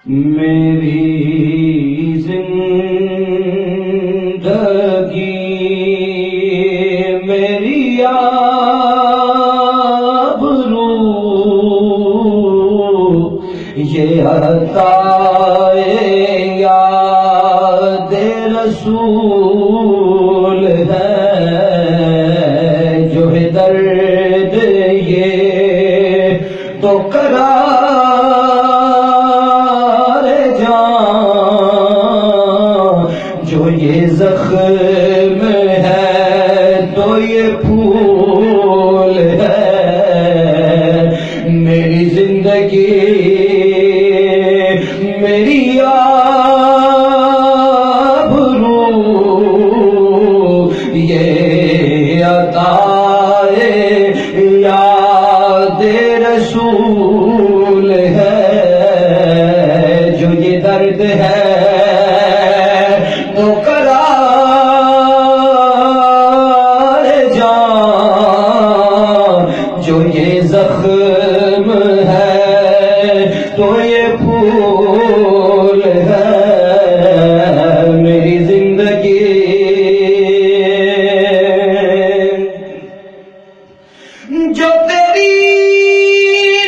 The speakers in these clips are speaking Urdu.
میری زندگی میری آبرو یہ عطائے یاد رسول ہے، جو ہے درد یہ تو قرار جان، جو یہ زخم ہے تو یہ پھول ہے، میری زندگی میری آبرو یہ عطائے یاد رسول ہے، جو یہ درد ہے تو قرار جان، جو یہ زخم ہے تو یہ پھول ہے، میری زندگی جو تیری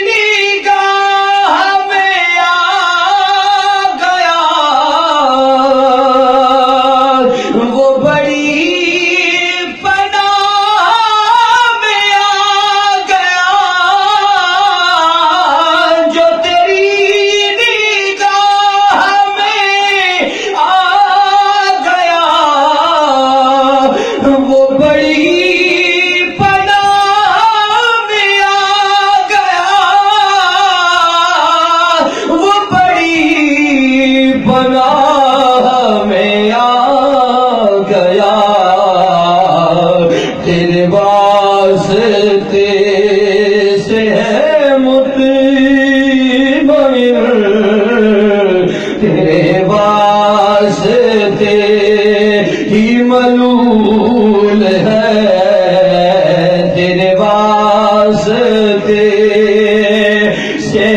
نگاہ میں آ گیا وہ بڑی پناہ میں آ گیا، جو تیری نگاہ میں آ گیا وہ بڑی پناہ میں آ گیا، تیرے واسطے سے ہے مطمئن، تیرے واسطے ہی ملول ہے، تیرے واسطے سے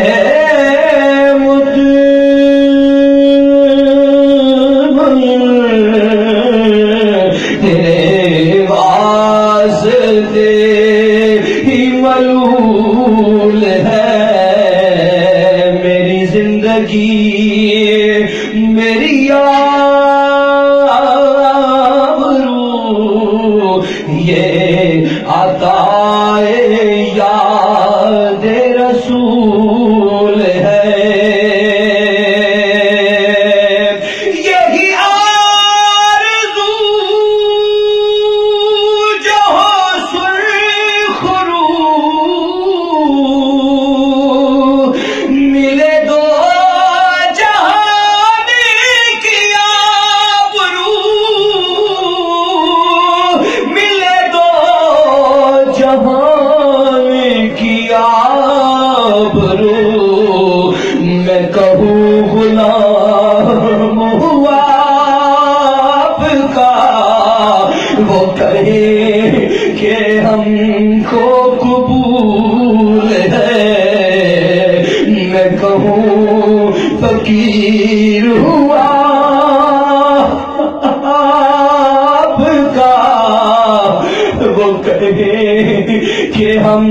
ملول ہے، میری زندگی میری آبرو یہ عطائے یاد رسول ہے، میں کہوں غلام ہوا آپ کا، وہ کہے کہ ہم کو قبول ہے، میں کہوں فقیر ہوا آپ کا، وہ کہے کہ ہم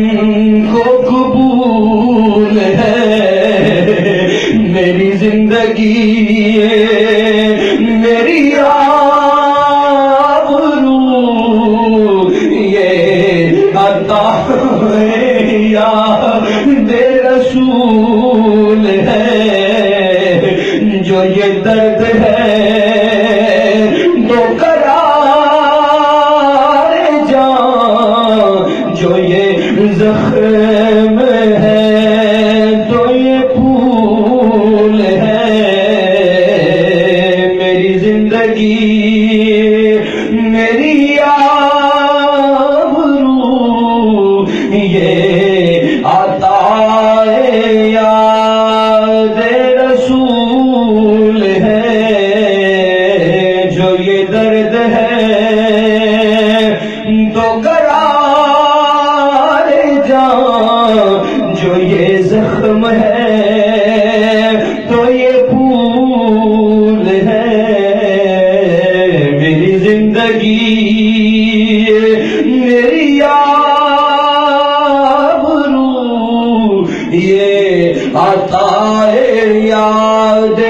کو قبول ہے، میری زندگی میری آبرو یہ عطائے یاد رسول ہے، جو یہ درد ہے تو قرار جان، جو یہ زخم ہے تو یہ پھول ہے، میری زندگی میری آبرو یہ عطائے یاد رسول ہے، جو یہ درد ہے تو قرار جان، جو یہ زخم ہے تو یہ زندگی میری آبرو یہ عطا یاد